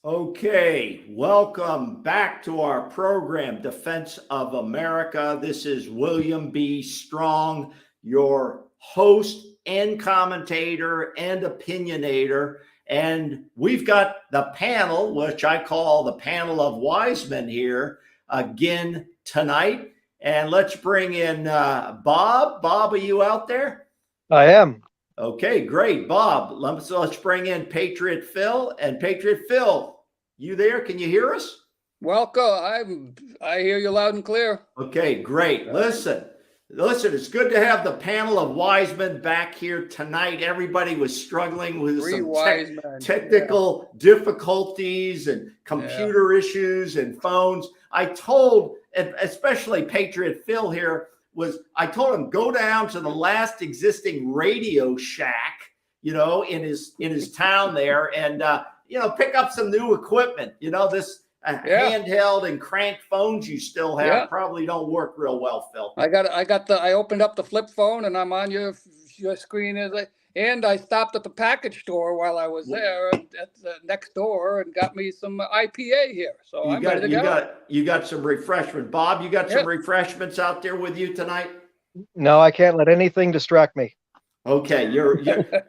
Okay, welcome back to our program, Defense of America. This is William B. Strong, your host and commentator and opinionator. And we've got the panel, which I call the panel of wise men here again tonight. And let's bring in Bob. Bob, are you out there? I am. Okay, great. Bob, let's bring in Patriot Phil. And Patriot Phil, you there? Can you hear us? Welcome. I hear you loud and clear. Okay, great. Listen, it's good to have the panel of wise men back here tonight. Everybody was struggling with some technical difficulties and computer issues and phones. I told, especially Patriot Phil here, I told him go down to the last existing Radio Shack, in his town there, and pick up some new equipment. This handheld and crank phones you still have probably don't work real well, Phil. I opened up the flip phone and I'm on your screen and I stopped at the package store while I was there at the next door and got me some IPA here. So I'm ready to go. You got some refreshment. Bob, you got some refreshments out there with you tonight? No, I can't let anything distract me. Okay,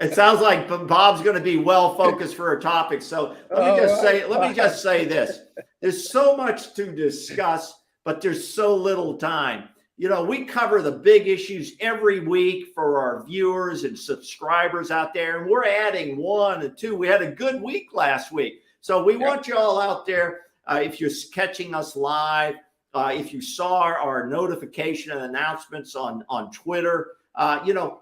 it sounds like Bob's going to be well focused for a topic. So let me just say this. There's so much to discuss, but there's so little time. We cover the big issues every week for our viewers and subscribers out there, and we're adding 1 and 2. We had a good week last week. So we want you all out there, if you're catching us live, if you saw our notification and announcements on Twitter,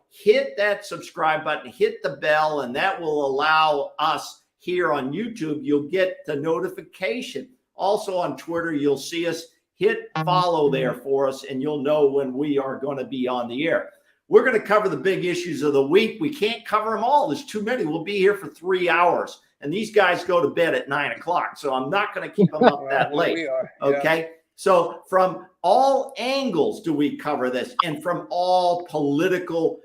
hit that subscribe button, hit the bell, and that will allow us here on YouTube. You'll get the notification. Also on Twitter, you'll see us. Hit follow there for us, and you'll know when we are going to be on the air. We're going to cover the big issues of the week. We can't cover them all. There's too many. We'll be here for 3 hours, and these guys go to bed at 9 o'clock, so I'm not going to keep them up that late. We are. Okay? So from all angles do we cover this, and from all political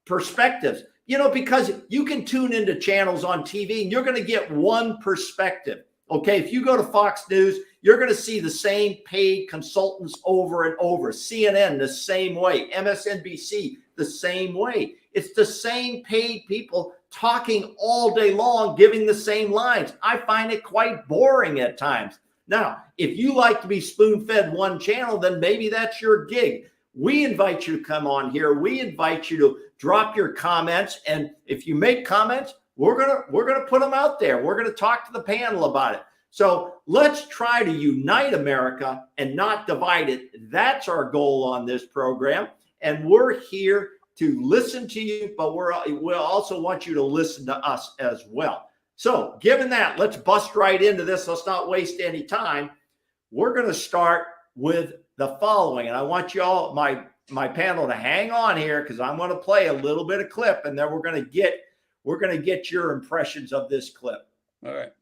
perspectives, because you can tune into channels on TV and you're going to get one perspective. Okay, if you go to Fox News, you're going to see the same paid consultants over and over. CNN, the same way. MSNBC, the same way. It's the same paid people talking all day long, giving the same lines. I find it quite boring at times. Now, if you like to be spoon-fed one channel, then maybe that's your gig. We invite you to come on here. We invite you to drop your comments. And if you make comments, we're gonna put them out there. We're gonna talk to the panel about it. So let's try to unite America and not divide it. That's our goal on this program. And we're here to listen to you, but we'll also want you to listen to us as well. So given that, let's bust right into this. Let's not waste any time. We're going to start with the following. And I want you all, my panel, to hang on here because I'm going to play a little bit of clip, and then we're going to get your impressions of this clip. All right.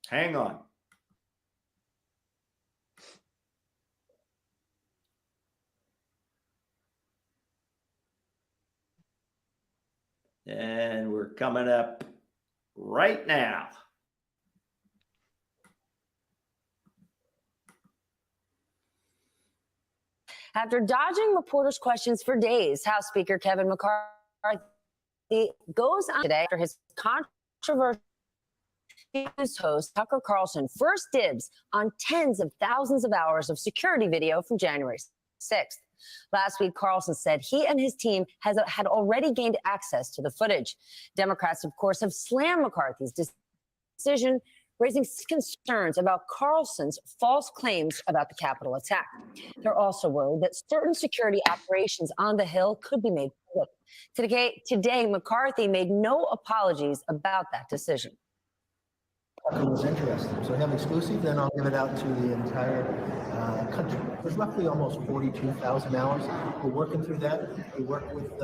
Hang on. And we're coming up right now. After dodging reporters' questions for days, House Speaker Kevin McCarthy goes on today after his controversial news host Tucker Carlson first dibs on tens of thousands of hours of security video from January 6th. Last week, Carlson said he and his team had already gained access to the footage. Democrats, of course, have slammed McCarthy's decision, raising concerns about Carlson's false claims about the Capitol attack. They're also worried that certain security operations on the Hill could be made public. Today, McCarthy made no apologies about that decision. Was interesting. So I have exclusive, then I'll give it out to the entire country. There's roughly almost 42,000 hours. We're working through that. We work with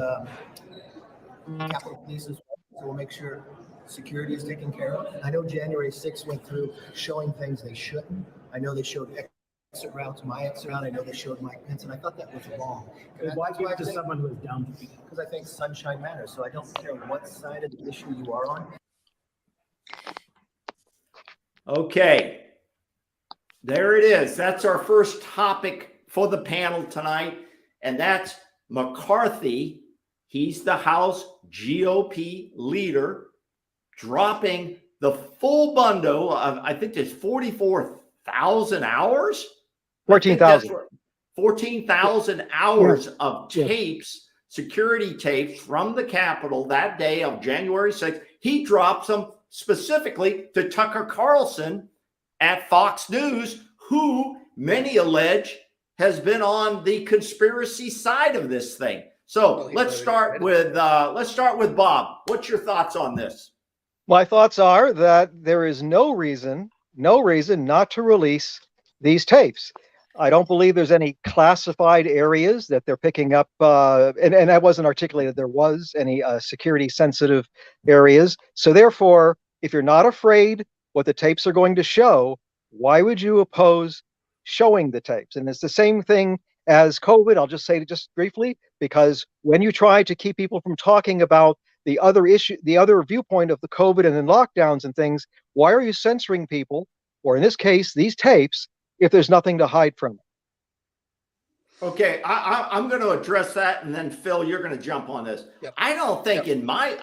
Capitol Police as well, so we'll make sure security is taken care of. I know January 6th went through showing things they shouldn't. I know they showed exit routes, my exit route. I know they showed Mike Pence, and I thought that was wrong. Why give it to someone who is down? Because I think sunshine matters. So I don't care what side of the issue you are on. Okay, there it is. That's our first topic for the panel tonight, and that's McCarthy. He's the House GOP leader, dropping the full bundle of, I think there's 44,000 hours. 14,000. 14,000 hours of Yeah. tapes, security tapes from the Capitol that day of January 6th. He drops them specifically to Tucker Carlson at Fox News, who many allege has been on the conspiracy side of this thing. So let's start with Bob. What's your thoughts on this? My thoughts are that there is no reason not to release these tapes. I don't believe there's any classified areas that they're picking up, and that wasn't articulated. There was any security sensitive areas. So therefore, if you're not afraid what the tapes are going to show, why would you oppose showing the tapes? And it's the same thing as COVID. I'll just say it just briefly, because when you try to keep people from talking about the other issue, the other viewpoint of the COVID and then lockdowns and things, why are you censoring people, or in this case, these tapes, if there's nothing to hide from it? Okay, I'm going to address that, and then Phil, you're going to jump on this. Yep. I don't think in my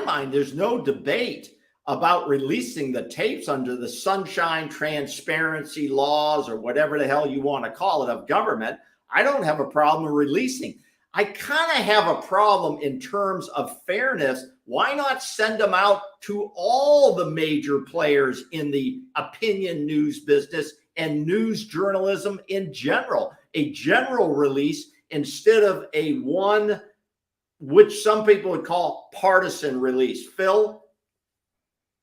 mind, there's no debate about releasing the tapes under the sunshine transparency laws or whatever the hell you want to call it of government. I don't have a problem releasing. I kind of have a problem in terms of fairness. Why not send them out to all the major players in the opinion news business and news journalism in general? A general release instead of a one, which some people would call partisan release. Phil?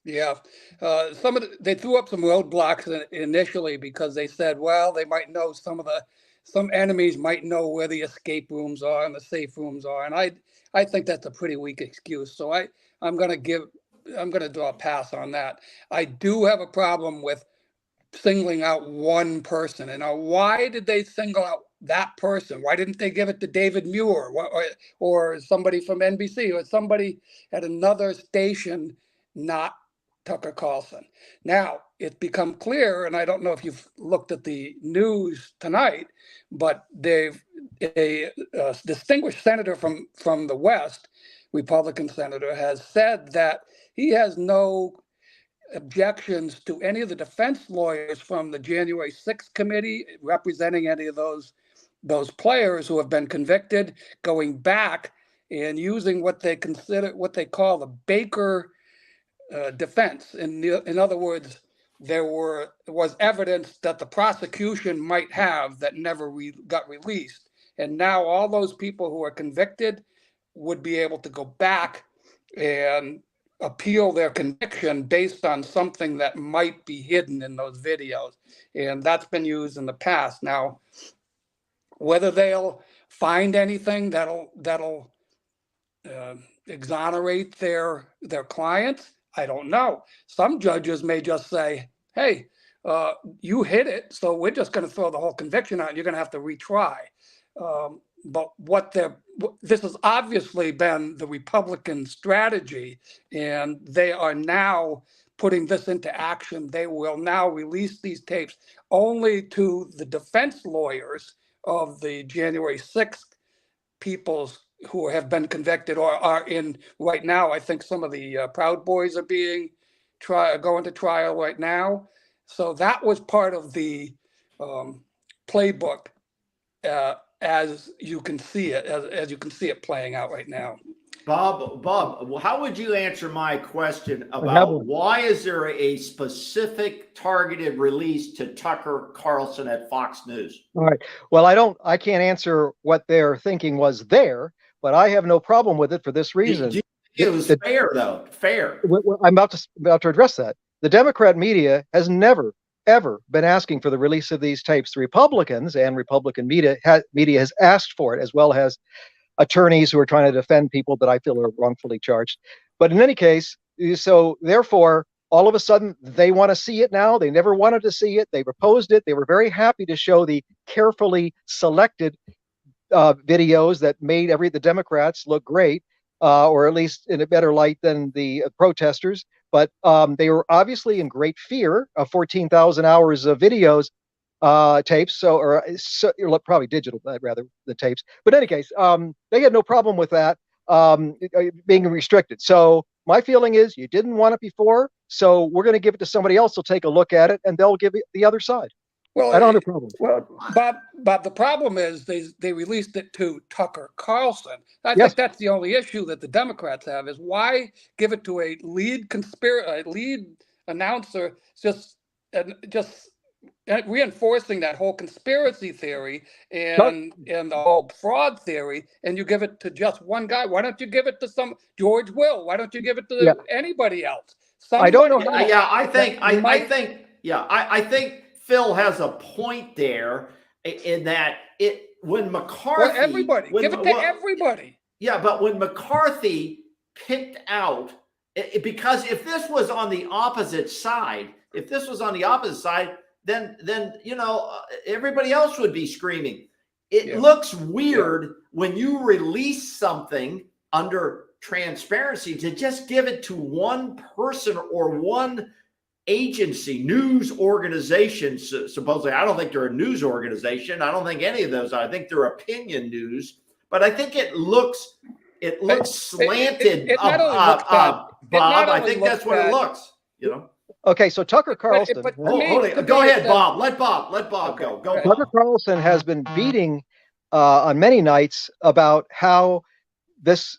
Yeah, they threw up some roadblocks initially because they said, well, they might know some enemies might know where the escape rooms are and the safe rooms are, and I think that's a pretty weak excuse. So I'm going to draw a pass on that. I do have a problem with singling out one person. And now, why did they single out that person? Why didn't they give it to David Muir or somebody from NBC or somebody at another station, not Tucker Carlson? Now, it's become clear, and I don't know if you've looked at the news tonight, but a distinguished senator from the West, Republican senator, has said that he has no objections to any of the defense lawyers from the January 6th committee representing any of those players who have been convicted, going back and using what they call the Baker defense. In other words, there was evidence that the prosecution might have that never got released, and now all those people who are convicted would be able to go back and appeal their conviction based on something that might be hidden in those videos. And that's been used in the past. Now, whether they'll find anything that'll exonerate their clients, I don't know. Some judges may just say, hey, you hid it, so we're just going to throw the whole conviction out and you're going to have to retry. But this has obviously been the Republican strategy, and they are now putting this into action. They will now release these tapes only to the defense lawyers of the January 6th people who have been convicted or are in right now. I think some of the Proud Boys are going to trial right now. So that was part of the playbook. As you can see it playing out right now. Bob, how would you answer my question about why is there a specific targeted release to Tucker Carlson at Fox News? All right. Well, I can't answer what their thinking was there, but I have no problem with it for this reason. It was fair, though. Fair. I'm about to address that. The Democrat media has never, ever been asking for the release of these tapes. The Republicans and Republican media has asked for it, as well as attorneys who are trying to defend people that I feel are wrongfully charged. But in any case, so therefore, all of a sudden, they want to see it now. They never wanted to see it. They proposed it. They were very happy to show the carefully selected videos that made the Democrats look great. or at least in a better light than the protesters. But they were obviously in great fear of 14,000 hours of videos, tapes, probably digital, rather than tapes. But in any case, they had no problem with that being restricted. So my feeling is you didn't want it before, so we're going to give it to somebody else. They'll take a look at it, and they'll give it the other side. Well, I don't have a problem. Well, Bob, the problem is they released it to Tucker Carlson. I Yes. think that's the only issue that the Democrats have is why give it to a lead announcer just reinforcing that whole conspiracy theory and the whole fraud theory, and you give it to just one guy. Why don't you give it to some George Will? Why don't you give it to anybody else? I don't know how. I think Phil has a point there in that when McCarthy, everybody give it to everybody. Yeah, but when McCarthy picked out, because if this was on the opposite side, then everybody else would be screaming. It looks weird when you release something under transparency to just give it to one person or one agency, news organization. Supposedly, I don't think they're a news organization. I don't think any of those. I think they're opinion news. But I think it looks slanted. Bob, I think that's what it looks. Okay, so Tucker Carlson. Go ahead, Bob. Let Bob go. Tucker Carlson has been beating on many nights about how this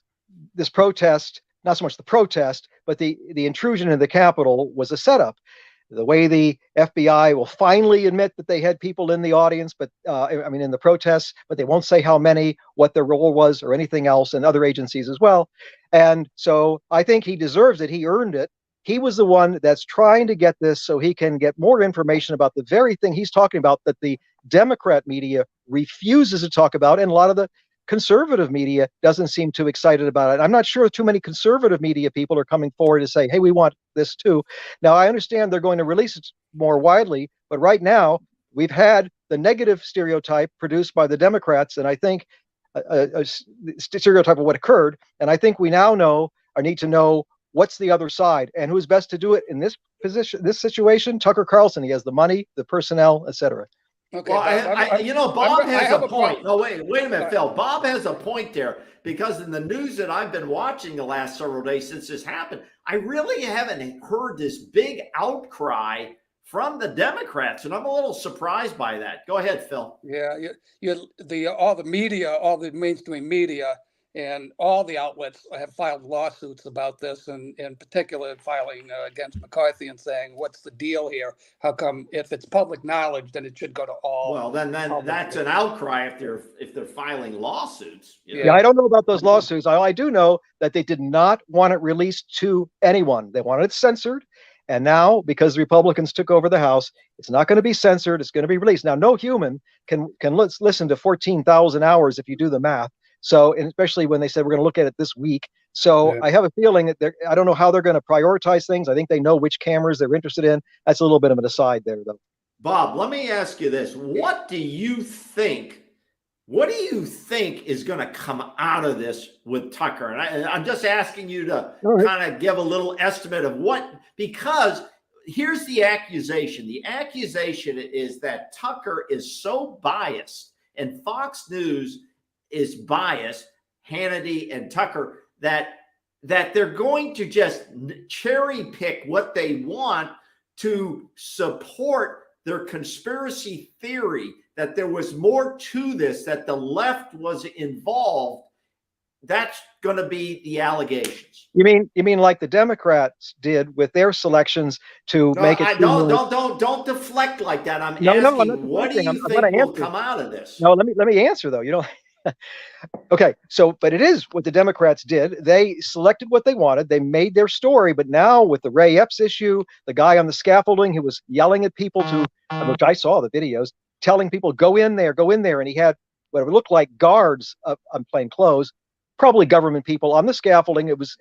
protest, not so much the protest, but the intrusion in the Capitol was a setup. The way the FBI will finally admit that they had people in the audience, but in the protests, but they won't say how many, what their role was, or anything else, and other agencies as well. And so I think he deserves it. He earned it. He was the one that's trying to get this so he can get more information about the very thing he's talking about that the Democrat media refuses to talk about, and a lot of the conservative media doesn't seem too excited about it. I'm not sure too many conservative media people are coming forward to say, hey, we want this too. Now, I understand they're going to release it more widely, but right now we've had the negative stereotype produced by the Democrats, and I think a stereotype of what occurred. And I think we now need to know what's the other side and who's best to do it in this position, this situation. Tucker Carlson, he has the money, the personnel, etc. Okay, well, Bob has a point. No, wait a minute, Phil. Bob has a point there because in the news that I've been watching the last several days since this happened, I really haven't heard this big outcry from the Democrats, and I'm a little surprised by that. Go ahead, Phil. Yeah, all the media, all the mainstream media, and all the outlets have filed lawsuits about this, and in particular filing against McCarthy and saying, what's the deal here? How come if it's public knowledge, then it should go to all? Well, then that's an outcry if they're filing lawsuits. Yeah, I don't know about those lawsuits. I do know that they did not want it released to anyone. They wanted it censored. And now, because the Republicans took over the House, it's not going to be censored. It's going to be released. Now, no human can listen to 14,000 hours if you do the math. So, and especially when they said we're going to look at it this week. So I have a feeling that I don't know how they're going to prioritize things. I think they know which cameras they're interested in. That's a little bit of an aside there, though. Bob, let me ask you this. What do you think is going to come out of this with Tucker? And I'm just asking you to kind of give a little estimate of because here's the accusation. The accusation is that Tucker is so biased and Fox News is biased, Hannity and Tucker, that they're going to just cherry pick what they want to support their conspiracy theory, that there was more to this, that the left was involved. That's going to be the allegations. You mean like the Democrats did with their selections to make it? Don't deflect like that. I'm asking, what do you think will come out of this? No, let me answer though. Okay, but it is what the Democrats did. They selected what they wanted. They made their story. But now with the Ray Epps issue, the guy on the scaffolding who was yelling at people which I saw the videos, telling people, go in there. And he had what looked like guards on plain clothes, probably government people on the scaffolding. It was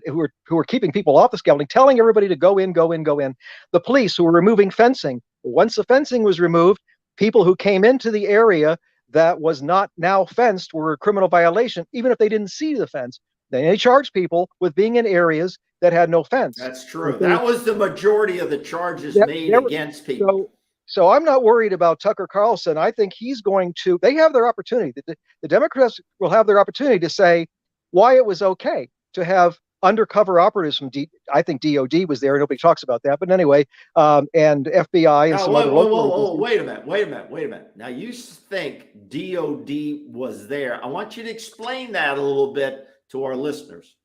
who were keeping people off the scaffolding, telling everybody to go in. The police who were removing fencing. Once the fencing was removed, people who came into the area that was not now fenced were a criminal violation, even if they didn't see the fence. They charged people with being in areas that had no fence. That's true. Okay. That was the majority of the charges made against people. So I'm not worried about Tucker Carlson. I think he's going to, they have their opportunity. The Democrats will have their opportunity to say why it was okay to have undercover operatives from I think DOD was there. Nobody talks about that. But anyway, and FBI and some other local. Wait a minute. Now you think DOD was there. I want you to explain that a little bit to our listeners.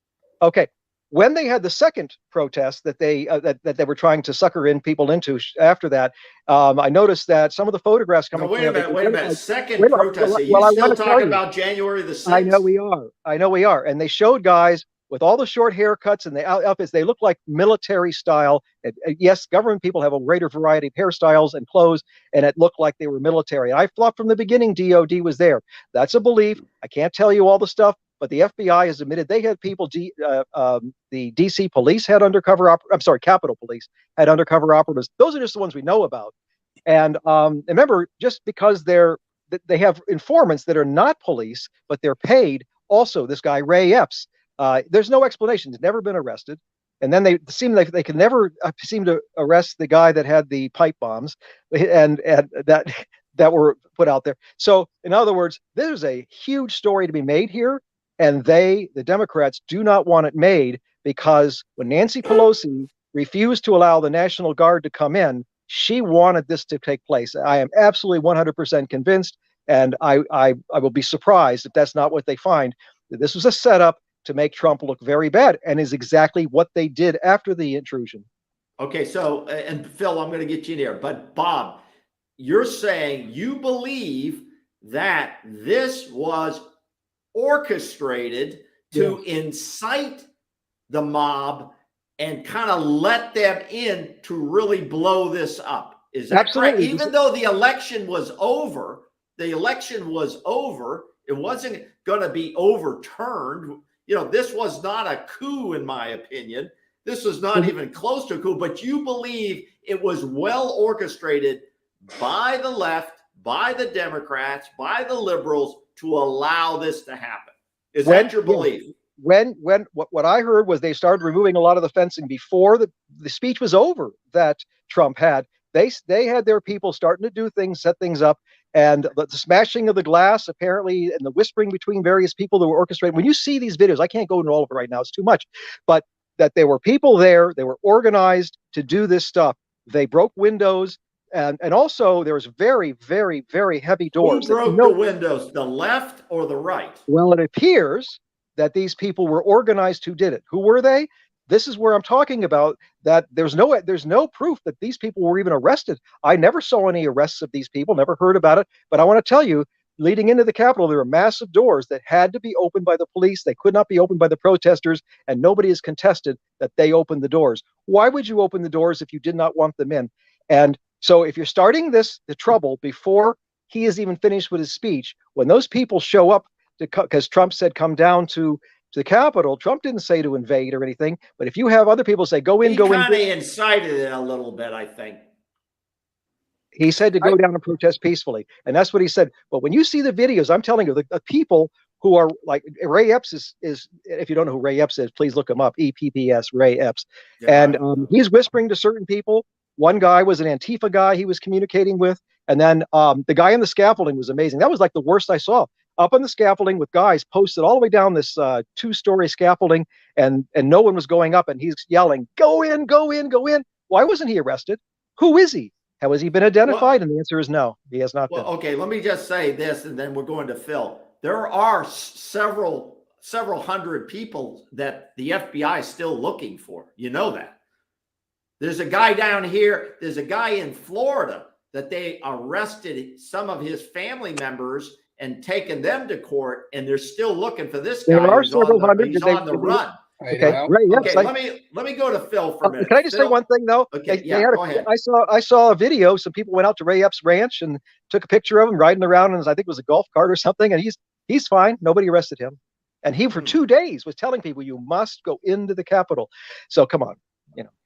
Okay. When they had the second protest that they were trying to sucker in people into after that, I noticed that some of the photographs coming. Wait a minute. Second protest. Are you still talking about January the 6th? I know we are. And they showed guys with all the short haircuts and the outfits. They look like military style. Yes, government people have a greater variety of hairstyles and clothes, and it looked like they were military. I thought from the beginning DOD was there. That's a belief. I can't tell you all the stuff. But the FBI has admitted they had people. The DC police had undercover. Capitol Police had undercover operatives. Those are just the ones we know about. And remember, just because they have informants that are not police, but they're paid. Also, this guy Ray Epps. There's no explanation. He's never been arrested. And then they seem like they can never seem to arrest the guy that had the pipe bombs, and that were put out there. So, in other words, there's a huge story to be made here. And the Democrats, do not want it made because when Nancy Pelosi refused to allow the National Guard to come in, she wanted this to take place. I am absolutely 100% convinced, and I will be surprised if that's not what they find. This was a setup to make Trump look very bad, and is exactly what they did after the intrusion. Okay, so, and Phil, I'm going to get you in here, but Bob, you're saying you believe that this was orchestrated to incite the mob and kind of let them in to really blow this up. Is that correct? Even though the election was over, it wasn't going to be overturned. This was not a coup, in my opinion. This was not even close to a coup, but you believe it was well orchestrated by the left, by the Democrats, by the liberals, to allow this to happen. Is that your belief? What I heard was they started removing a lot of the fencing before the speech was over that Trump had. They had their people starting to do things, set things up, and the smashing of the glass apparently, and the whispering between various people that were orchestrated. When you see these videos, I can't go into all of it right now; it's too much. But that there were people there, they were organized to do this stuff. They broke windows. And also there was very, very, very heavy doors. Who broke the windows, the left or the right? Well, it appears that these people were organized who did it. Who were they? This is where I'm talking about that there's no proof that these people were even arrested. I never saw any arrests of these people, never heard about it. But I want to tell you, leading into the Capitol, there were massive doors that had to be opened by the police. They could not be opened by the protesters, and nobody has contested that they opened the doors. Why would you open the doors if you did not want them in? And so if you're starting the trouble before he is even finished with his speech, when those people show up, because Trump said come down to the Capitol, Trump didn't say to invade or anything. But if you have other people say go in, he kind of incited it a little bit, I think. He said to go down and protest peacefully, and that's what he said. But when you see the videos, I'm telling you, the people who are like Ray Epps is if you don't know who Ray Epps is, please look him up. EPPS, Ray Epps, and he's whispering to certain people. One guy was an Antifa guy he was communicating with. And then the guy on the scaffolding was amazing. That was like the worst I saw. Up on the scaffolding with guys posted all the way down this 2-story scaffolding, and no one was going up, and he's yelling, go in, go in, go in. Why wasn't he arrested? Who is he? Has he been identified? And the answer is no, he has not been. Okay, let me just say this, and then we're going to Phil. There are several hundred people that the FBI is still looking for. You know that. There's a guy down here. There's a guy in Florida that they arrested some of his family members and taken them to court, and they're still looking for this guy. There are several hundred. He's on the run. Okay, right. Yes, okay. Let me go to Phil for a minute. Can I just say one thing though? Okay, go ahead. I saw a video. Some people went out to Ray Epps' ranch and took a picture of him riding around, and I think it was a golf cart or something. And he's fine. Nobody arrested him. And he for 2 days was telling people you must go into the Capitol. So come on.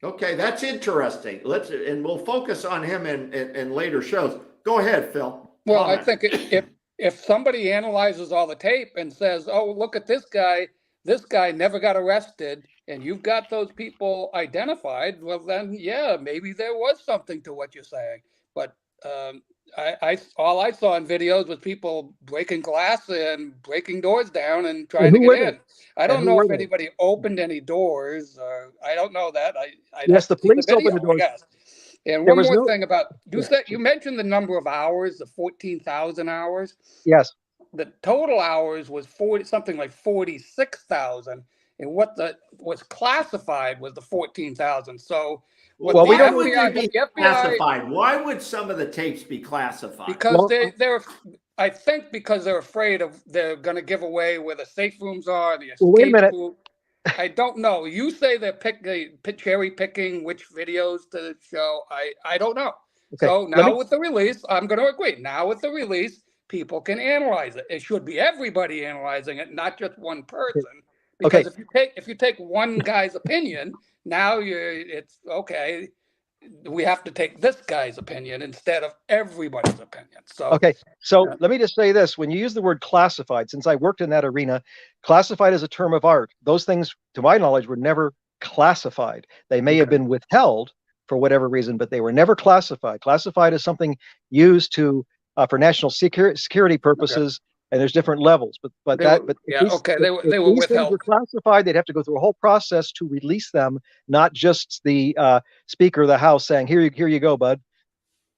Okay, that's interesting. And we'll focus on him in later shows. Go ahead, Phil. Well, I think if somebody analyzes all the tape and says, "Oh, look at this guy," this guy never got arrested, and you've got those people identified, well, then, yeah, maybe there was something to what you're saying. But all I saw in videos was people breaking glass and breaking doors down and trying to who were get they? in. I And don't who know were if they? anybody opened any doors. I don't know that. I'd Yes, have the to see the police opened video, the I doors. guess. And There one was more no. thing about Yeah. you mentioned the number of hours, the 14,000 hours. Yes. The total hours was 40, something like 46,000, and was classified was the 14,000. So what Well, the we don't Why know. would they FBI, be classified? Why would some of the tapes be classified? because Well, they're I think because they're afraid of they're going to give away where the safe rooms are, the well, wait a escape minute. route. I don't know. You say they're cherry picking which videos to show. I don't know. Okay. So Let me. now with the release, I'm going to agree. Now with the release, people can analyze it. It should be everybody analyzing it, not just one person. Okay. Because if you take one guy's opinion, now it's okay. We have to take this guy's opinion instead of everybody's opinion. So Okay. So yeah. let me just say this. When you use the word classified, since I worked in that arena, classified is a term of art. Those things, to my knowledge, were never classified. They may have Okay. been withheld for whatever reason, but they were never classified. Classified is something used to for national security Okay. purposes, and there's different levels. But They were, if yeah, okay. if They were these things withheld. were classified, they'd have to go through a whole process to release them, not just the Speaker of the House saying, "Here you go, bud."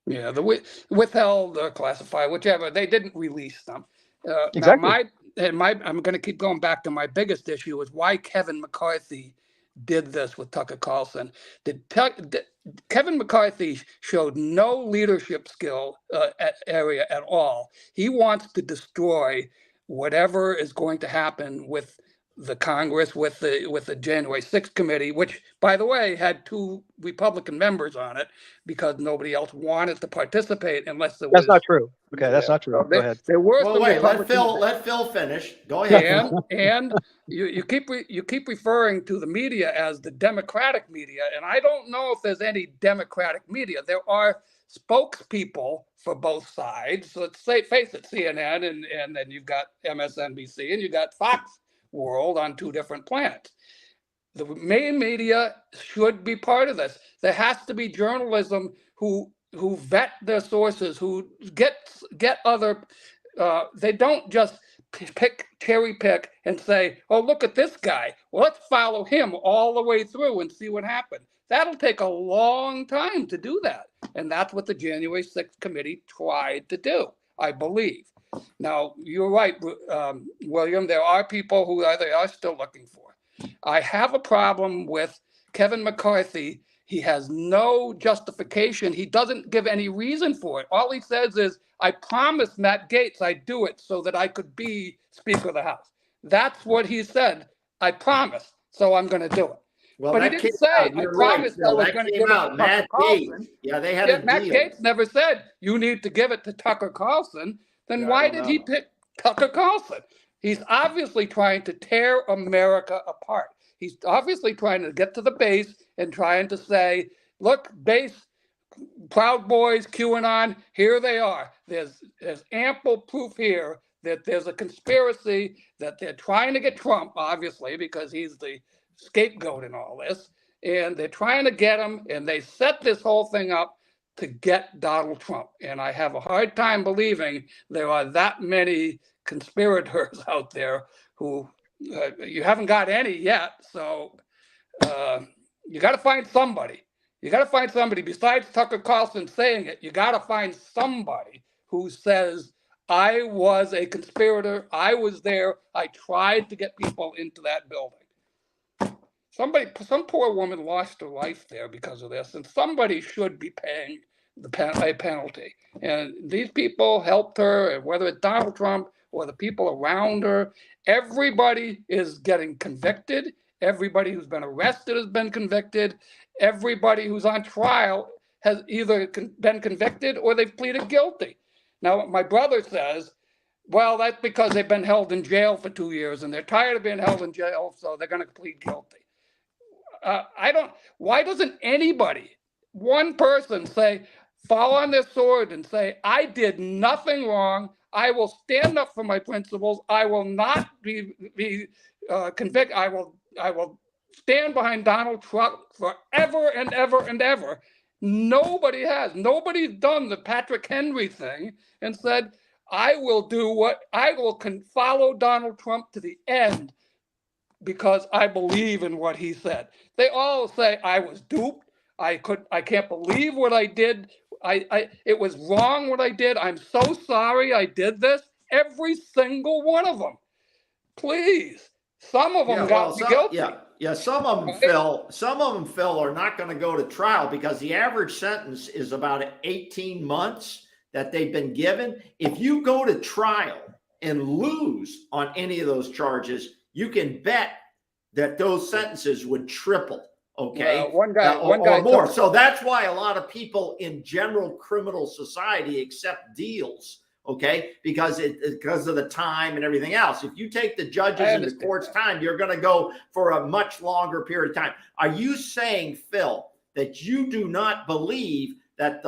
Yeah, the withheld or classified, whichever. They didn't release them. Now, Exactly. I'm going to keep going back to my biggest issue is why Kevin McCarthy did this with Tucker Carlson. Did Kevin McCarthy showed no leadership skill area at all. He wants to destroy whatever is going to happen with the Congress, with the January 6th committee, which, by the way, had 2 Republican members on it because nobody else wanted to participate unless there That's was. not true. Okay, that's not true. So Go ahead. there were Well, some wait. Republicans. Let Phil finish. Go ahead, Phil. And you keep referring to the media as the Democratic media, and I don't know if there's any Democratic media. There are spokespeople for both sides. So let's face it, CNN and then you've got MSNBC and you've got Fox World on 2 different planets. The main media should be part of this. There has to be journalism who vet their sources, who get other. They don't just cherry pick and say, "Oh, look at this guy. Well, let's follow him all the way through and see what happened." That'll take a long time to do that, and that's what the January 6th committee tried to do, I believe. Now, you're right, William. There are people who they are still looking for. I have a problem with Kevin McCarthy. He has no justification. He doesn't give any reason for it. All he says is, I promised Matt Gaetz I'd do it so that I could be Speaker of the House. That's what he said. I promised, so I'm going to do it. Well, But he that didn't came say, out. I You're right, promised I Phil. was That going to came give it to out. Tucker Matt Carlson. Gaetz. Yeah, they had Yeah, a Matt deal. Gaetz never said, you need to give it to Tucker Carlson. Then Yeah, I why don't did he know. pick Tucker Carlson? He's obviously trying to tear America apart. He's obviously trying to get to the base and trying to say, look, base, Proud Boys, QAnon, here they are. There's ample proof here that there's a conspiracy, that they're trying to get Trump, obviously, because he's the scapegoat in all this. And they're trying to get him, and they set this whole thing up to get Donald Trump. And I have a hard time believing there are that many conspirators out there who you haven't got any yet. So you got to find somebody. You got to find somebody besides Tucker Carlson saying it. You got to find somebody who says, I was a conspirator. I was there. I tried to get people into that building. Some poor woman lost her life there because of this, and somebody should be paying a penalty. And these people helped her, whether it's Donald Trump or the people around her. Everybody is getting convicted. Everybody who's been arrested has been convicted. Everybody who's on trial has either been convicted or they've pleaded guilty. Now, my brother says, well, that's because they've been held in jail for 2 years and they're tired of being held in jail, so they're going to plead guilty. Why doesn't anybody, one person say, fall on their sword and say, I did nothing wrong. I will stand up for my principles. I will not be convicted. I will stand behind Donald Trump forever and ever and ever. Nobody's done the Patrick Henry thing and said, I will follow Donald Trump to the end because I believe in what he said. They all say I was duped. I can't believe what I did. It was wrong what I did. I'm so sorry I did this. Every single one of them. Please. Some of them got me guilty. Yeah, some of them, Phil, are not going to go to trial because the average sentence is about 18 months that they've been given. If you go to trial and lose on any of those charges, you can bet that those sentences would triple. Okay. One guy or more. So that's why a lot of people in general criminal society accept deals. Okay, because of the time and everything else. If you take the judges and the court's time, you're going to go for a much longer period of time. Are you saying, Phil, that you do not believe that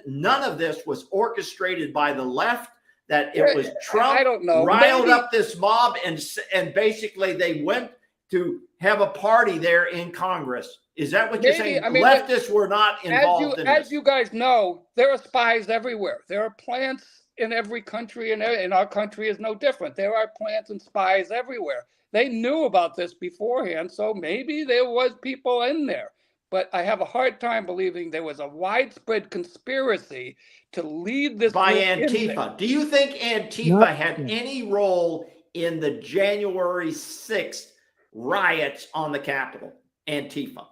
none of this was orchestrated by the left? That it was Trump riled up this mob and basically they went to have a party there in Congress? Is that what you're saying? I mean, leftists were not involved in this. As you guys know, there are spies everywhere. There are plants in every country, and our country is no different. There are plants and spies everywhere. They knew about this beforehand, so maybe there was people in there. But I have a hard time believing there was a widespread conspiracy to lead this by Antifa. Do you think Antifa had any role in the January 6th riots on the Capitol? Antifa.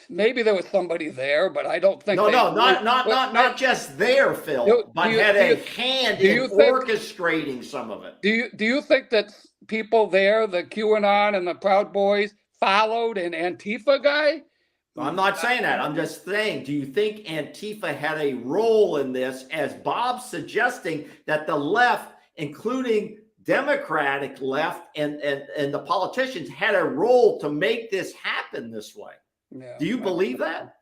Maybe there was somebody there, but I don't think. Not just there, Phil, but had a hand in orchestrating some of it. Do you think that people there, the QAnon and the Proud Boys, followed an Antifa guy? I'm not saying that. I'm just saying, do you think Antifa had a role in this, as Bob's suggesting that the left, including Democratic left and the politicians, had a role to make this happen this way? No, do you believe that?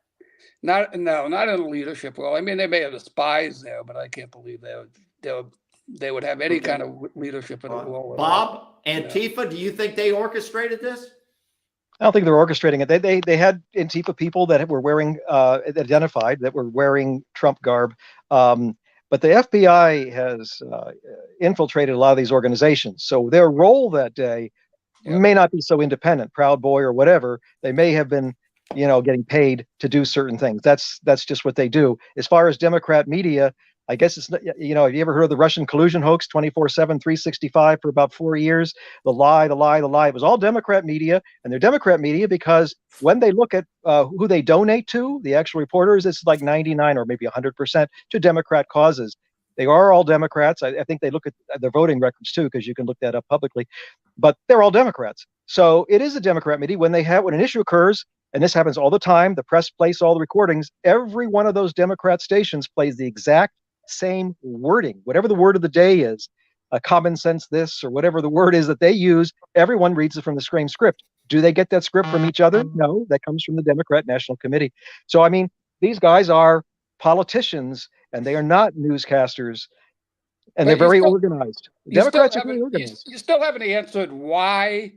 Not in a leadership role. I mean, they may have the spies there, but I can't believe they would have any kind of leadership in a role. Bob, Antifa, do you think they orchestrated this? I don't think they're orchestrating it. They had Antifa people that were wearing identified that were wearing Trump garb, but the FBI has infiltrated a lot of these organizations. So their role that day may not be so independent, Proud Boy or whatever. They may have been, getting paid to do certain things. That's just what they do. As far as Democrat media, I guess it's, have you ever heard of the Russian collusion hoax 24/7, 365 for about 4 years? The lie. It was all Democrat media, and they're Democrat media because when they look at who they donate to, the actual reporters, it's like 99 or maybe 100% to Democrat causes. They are all Democrats. I think they look at their voting records too, because you can look that up publicly, but they're all Democrats. So it is a Democrat media. When an issue occurs, and this happens all the time, the press plays all the recordings. Every one of those Democrat stations plays the exact same wording, whatever the word of the day is, a common sense this or whatever the word is that they use. Everyone reads it from the same script. Do they get that script from each other? No, that comes from the Democrat National Committee. So, I mean, these guys are politicians and they are not newscasters, and they're very organized. Democrats are very organized. You still haven't answered why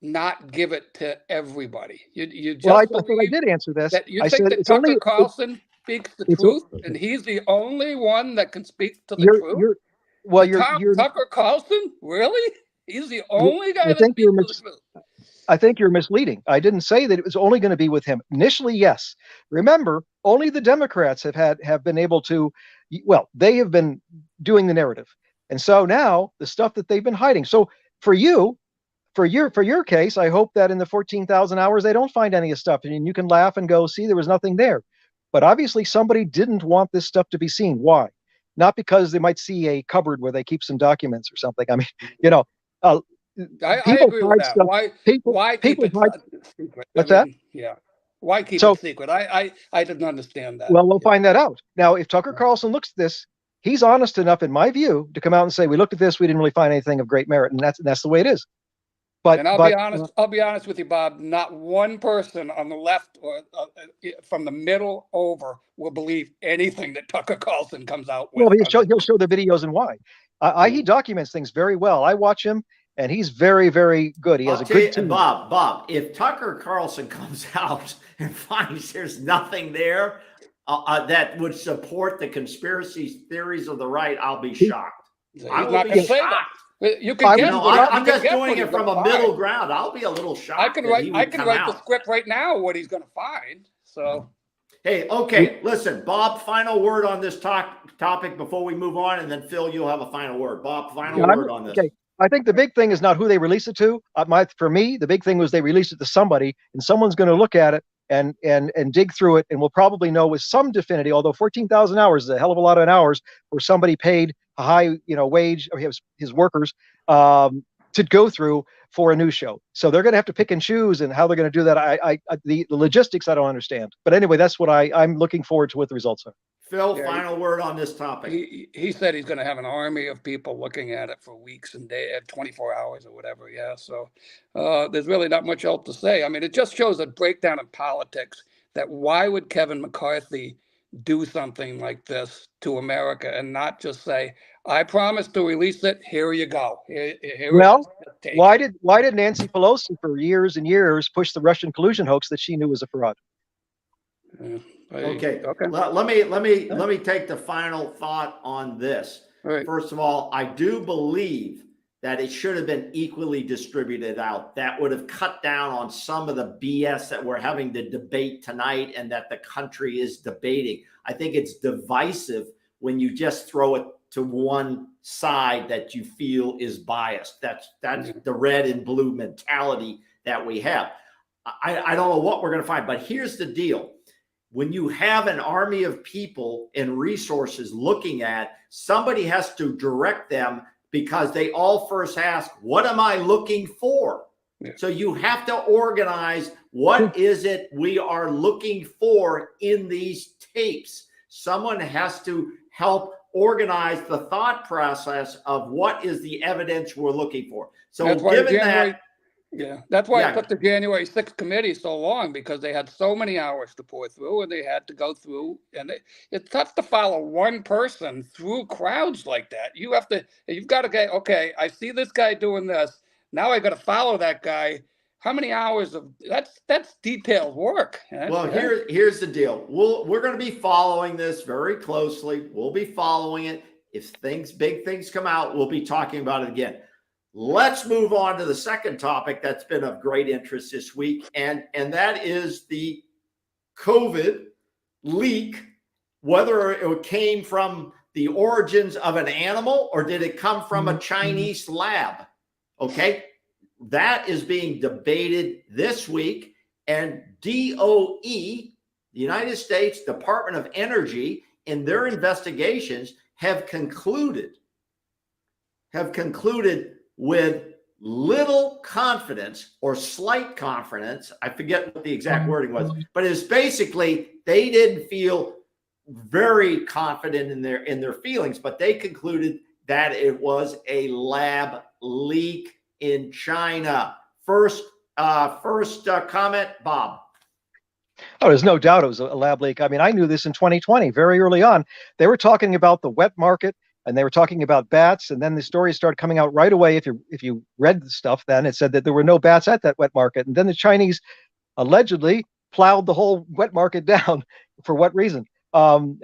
not give it to everybody. You just I thought I did answer this. You think that Tucker Carlson speaks the truth, and he's the only one that can speak to the truth? Tucker Carlson? Really? He's the only guy that speaks to the truth. I think you're misleading. I didn't say that it was only going to be with him. Initially, yes. Remember, only the Democrats have been able to, they have been doing the narrative. And so now the stuff that they've been hiding. So for your case, I hope that in the 14,000 hours, they don't find any of stuff and you can laugh and go, see, there was nothing there. But obviously somebody didn't want this stuff to be seen. Why? Not because they might see a cupboard where they keep some documents or something. I mean, I agree with that. Why keep it secret? What's that? Yeah. Why keep it secret? I didn't understand that. Well, we'll find that out. Now, if Tucker Carlson looks at this, he's honest enough, in my view, to come out and say, we looked at this, we didn't really find anything of great merit. And that's the way it is. But And I'll be honest with you, Bob. Not one person on the left or from the middle over will believe anything that Tucker Carlson comes out with. well, he'll show the videos and why. He documents things very well. I watch him, and he's very, very good. He has I'll a tell you, good team. Bob, if Tucker Carlson comes out and finds there's nothing there that would support the conspiracy theories of the right, I'll be shocked. He's I not will going be to say that. shocked. You can get. I'm just doing it from a middle ground. I'll be a little shocked. I can write the script right now. What he's going to find. So. Hey, okay. Listen, Bob. Final word on this topic before we move on, and then Phil, you'll have a final word. Bob, final word on this. Okay. I think the big thing is not who they release it to. For me, the big thing was they released it to somebody, and someone's going to look at it and dig through it, and we'll probably know with some definity. Although 14,000 hours is a hell of a lot of hours for somebody paid a high, wage, or his workers to go through for a news show. So they're going to have to pick and choose, and how they're going to do that. The logistics I don't understand. But anyway, that's what I'm looking forward to what the results are. Phil, final word on this topic. He said he's going to have an army of people looking at it for weeks and days, 24 hours or whatever. Yeah. So there's really not much else to say. I mean, it just shows a breakdown in politics, that why would Kevin McCarthy do something like this to America and not just say, I promised to release it. Here you go. Why did Nancy Pelosi for years and years push the Russian collusion hoax that she knew was a fraud? Okay. Let me take the final thought on this. Right. First of all, I do believe that it should have been equally distributed out. That would have cut down on some of the BS that we're having to debate tonight and that the country is debating. I think it's divisive when you just throw it to one side that you feel is biased. That's the red and blue mentality that we have. I don't know what we're going to find, but here's the deal. When you have an army of people and resources looking at, somebody has to direct them, because they all first ask, what am I looking for? Yeah. So you have to organize, what is it we are looking for in these tapes? Someone has to help organize the thought process of what is the evidence we're looking for. So given that, that's why I took the January 6th committee so long, because they had so many hours to pour through, and they had to go through, and it's tough to follow one person through crowds like that. You've got to get, okay, I see this guy doing this. Now I got to follow that guy. How many hours of that's detailed work. Well, here's the deal. We're going to be following this very closely. We'll be following it. If big things come out, we'll be talking about it again. Let's move on to the second topic that's been of great interest this week, and that is the COVID leak, whether it came from the origins of an animal or did it come from a Chinese lab. Okay, that is being debated this week, and DOE, the United States Department of Energy, in their investigations have concluded with little confidence or slight confidence. I forget what the exact wording was, but it's basically they didn't feel very confident in their feelings, but they concluded that it was a lab leak in China. First comment, Bob. Oh, there's no doubt it was a lab leak. I mean, I knew this in 2020, very early on. They were talking about the wet market, and they were talking about bats, and then the stories started coming out right away. If you read the stuff, then it said that there were no bats at that wet market, and then the Chinese allegedly plowed the whole wet market down. For what reason? And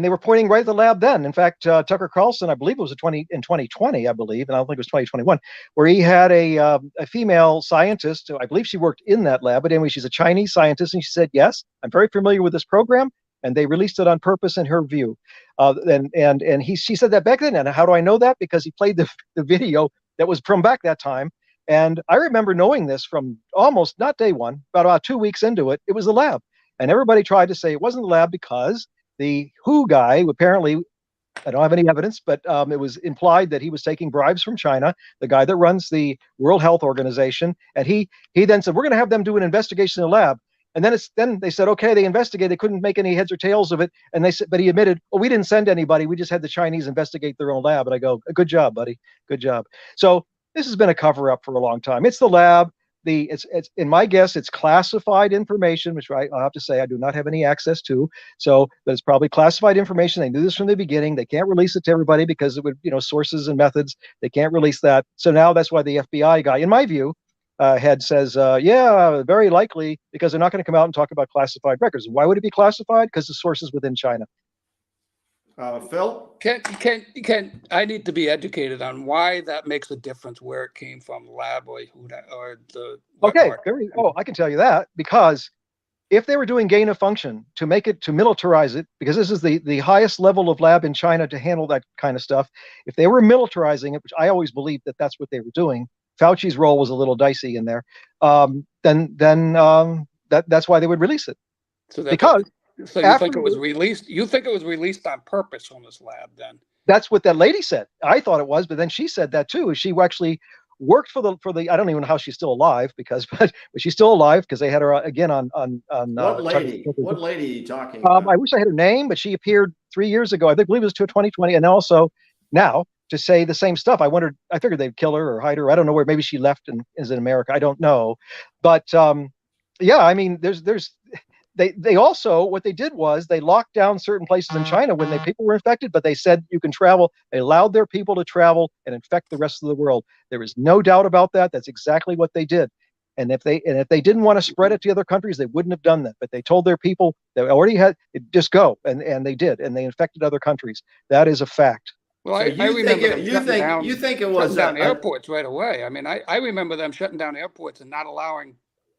they were pointing right at the lab then. In fact, Tucker Carlson, I believe it was in 2020, I believe, and I don't think it was 2021, where he had a female scientist. I believe she worked in that lab, but anyway, she's a Chinese scientist, and she said, "Yes, I'm very familiar with this program." And they released it on purpose in her view. She said that back then. And how do I know that? Because he played the video that was from back that time. And I remember knowing this from almost not day one, but about 2 weeks into it. It was the lab. And everybody tried to say it wasn't the lab because the WHO guy, apparently, I don't have any evidence, but it was implied that he was taking bribes from China, the guy that runs the World Health Organization. And he then said, we're going to have them do an investigation in the lab. And then they said, okay, they investigated. They couldn't make any heads or tails of it. And they said, but he admitted, well, we didn't send anybody. We just had the Chinese investigate their own lab. And I go, good job, buddy. Good job. So This has been a cover up for a long time. It's the lab. It's in my guess, it's classified information, which I'll have to say I do not have any access to. So, but it's probably classified information. They knew this from the beginning. They can't release it to everybody because it would, sources and methods. They can't release that. So now that's why the FBI guy, in my view, head says, yeah, very likely, because they're not going to come out and talk about classified records. Why would it be classified? Because the source is within China. Phil? I need to be educated on why that makes a difference where it came from, the lab or the. Okay, I can tell you that, because if they were doing gain of function to militarize it, because this is the highest level of lab in China to handle that kind of stuff, if they were militarizing it, which I always believed that that's what they were doing, Fauci's role was a little dicey in there, then that's why they would release it. So you think it was released? You think it was released on purpose from this lab then? That's what that lady said. I thought it was, but then she said that too. She actually worked for the I don't even know how she's still alive, but she's still alive because they had her again on what lady? What lady are you talking about? I wish I had her name, but she appeared 3 years ago. I believe it was to 2020, and also now to say the same stuff. I figured they'd kill her or hide her. I don't know where. Maybe she left and is in America. I don't know, but yeah, I mean, They also, what they did was they locked down certain places in China when people were infected, but they said you can travel. They allowed their people to travel and infect the rest of the world. There is no doubt about that. That's exactly what they did. And if they didn't want to spread it to other countries, they wouldn't have done that. But they told their people they already had just go, and they did, and they infected other countries. That is a fact. Well, so I remember you think it was shutting down airports right away. I mean, I remember them shutting down airports and not allowing.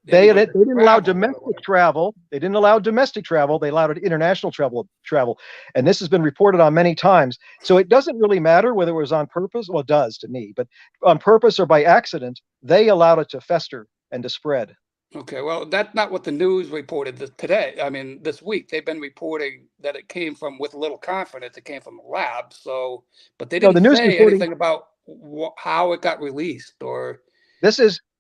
They didn't allow domestic travel. They didn't allow domestic travel. They allowed international travel. And this has been reported on many times. So it doesn't really matter whether it was on purpose. Well, it does to me, but on purpose or by accident, they allowed it to fester and to spread. Okay, well, that's not what the news reported today. I mean, this week they've been reporting that it came from, with little confidence, it came from the lab. So, but they didn't say anything about how it got released or.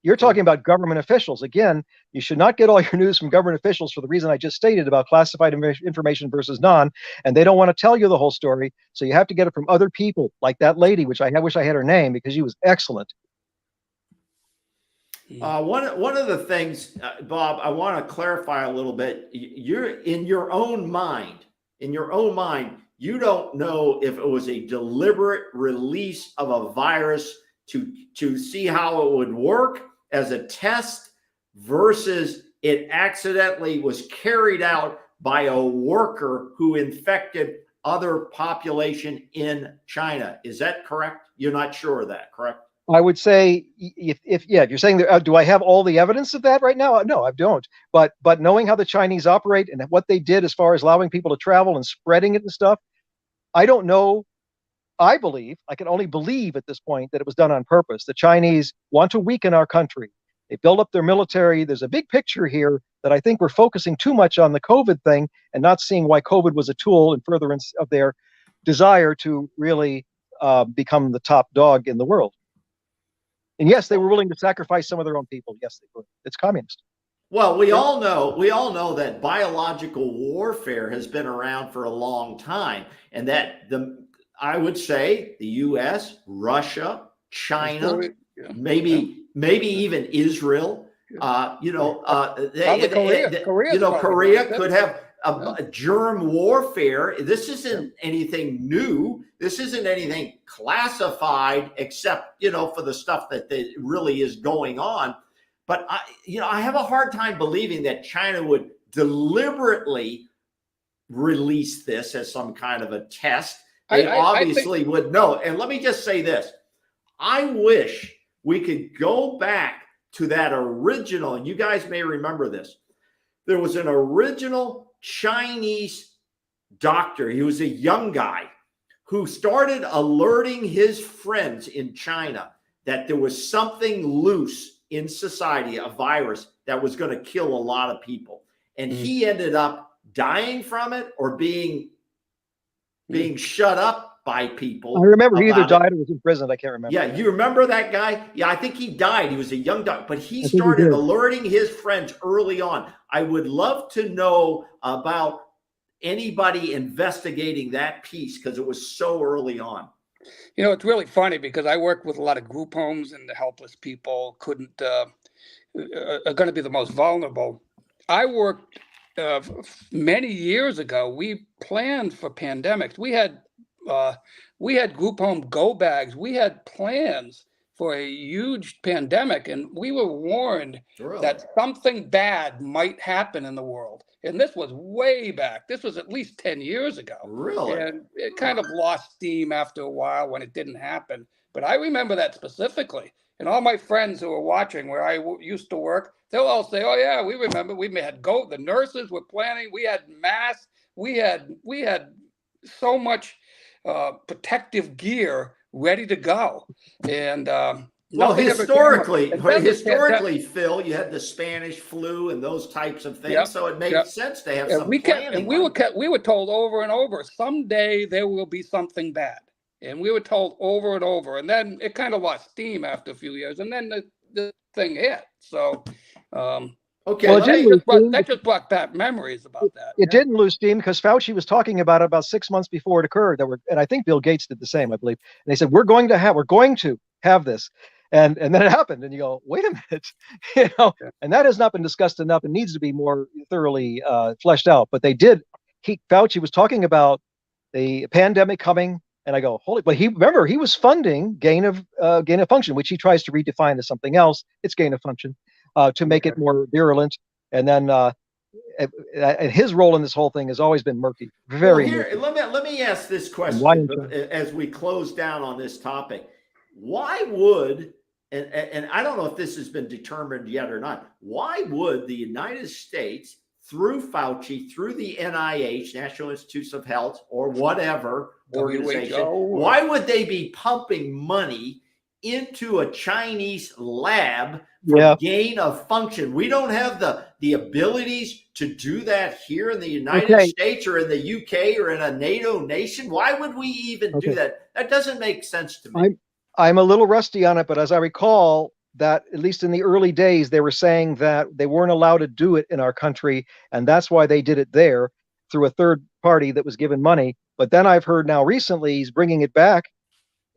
You're talking about government officials. Again, you should not get all your news from government officials for the reason I just stated about classified information versus non, and they don't want to tell you the whole story. So you have to get it from other people, like that lady, which I wish I had her name because she was excellent. One of the things, Bob, I want to clarify a little bit. You're in your own mind, you don't know if it was a deliberate release of a virus to see how it would work as a test versus it accidentally was carried out by a worker who infected other population in China. Is that correct? You're not sure of that, correct? I would say if you're saying that, do I have all the evidence of that right now? No, I don't. But knowing how the Chinese operate and what they did as far as allowing people to travel and spreading it and stuff, I don't know. I can only believe at this point that it was done on purpose. The Chinese want to weaken our country. They build up their military. There's a big picture here that I think we're focusing too much on the COVID thing and not seeing why COVID was a tool in furtherance of their desire to really become the top dog in the world. And yes, they were willing to sacrifice some of their own people. Yes, they were. It's communist. Well, we all know that biological warfare has been around for a long time, and that I would say the U.S., Russia, China, maybe even Israel. Korea could have a germ warfare. This isn't anything new. This isn't anything classified, except for the stuff that really is going on. But I have a hard time believing that China would deliberately release this as some kind of a test. They obviously would know. And let me just say this. I wish we could go back to that original, and you guys may remember this. There was an original Chinese doctor. He was a young guy who started alerting his friends in China that there was something loose in society, a virus that was going to kill a lot of people. And he ended up dying from it or being shut up by people. I remember he either died or was imprisoned. I can't remember. Yeah, you remember that guy? Yeah, I think he died. He was a young doctor, but he started alerting his friends early on. I would love to know about anybody investigating that piece because it was so early on. You know, it's really funny because I work with a lot of group homes, and the helpless people are going to be the most vulnerable. I worked many years ago. We planned for pandemics. We had group home go bags. We had plans for a huge pandemic, and we were warned Really? that something bad might happen in the world. And this was way back. This was at least 10 years ago. Really? And it kind of lost steam after a while when it didn't happen. But I remember that specifically. And all my friends who are watching where I used to work, they'll all say, "Oh yeah, we remember. We had the nurses were planning. We had masks. We had so much protective gear ready to go." And well, nothing ever came of it. And then historically, Phil, you had the Spanish flu and those types of things, Yep, so it made yep. sense to have And some we planning. we were told over and over, someday there will be something bad. And we were told over and over. And then it kind of lost steam after a few years. And then the thing hit. So Okay, Well, that just brought back memories about that. It didn't lose steam because Fauci was talking about it about 6 months before it occurred. And I think Bill Gates did the same, I believe. And they said, we're going to have this. And then it happened. And you go, wait a minute, and that has not been discussed enough. It needs to be more thoroughly fleshed out. But they did. Fauci was talking about the pandemic coming. And I go, holy, but he was funding gain of function, which he tries to redefine as something else. It's gain of function to make it more virulent. And then and his role in this whole thing has always been murky. Very murky. Let me ask this question as we close down on this topic. Why would, and I don't know if this has been determined yet or not, why would the United States, through Fauci, through the NIH, National Institutes of Health, or whatever organization, why would they be pumping money into a Chinese lab for gain of function? We don't have the abilities to do that here in the United States or in the UK or in a NATO nation. Why would we even do that? That doesn't make sense to me. I'm a little rusty on it, but as I recall, that at least in the early days, they were saying that they weren't allowed to do it in our country, and that's why they did it there through a third party that was given money. But then I've heard now recently he's bringing it back.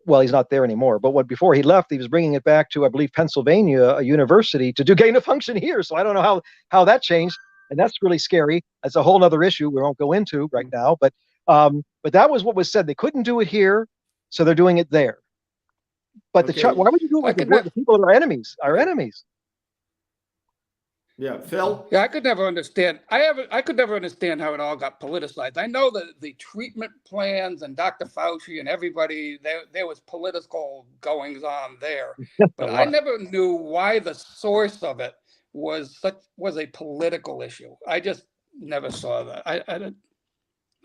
Well, he's not there anymore, but before he left, he was bringing it back to, I believe, Pennsylvania, a university, to do gain of function here. So I don't know how that changed, and that's really scary. That's a whole other issue we won't go into right now. But that was what was said. They couldn't do it here, so they're doing it there. But why would you do it with the people that are enemies? Our enemies. Yeah, Phil. Yeah, I could never understand. I could never understand how it all got politicized. I know that the treatment plans and Dr. Fauci and everybody, there was political goings on there, but I never knew why the source of it was a political issue. I just never saw that. I didn't.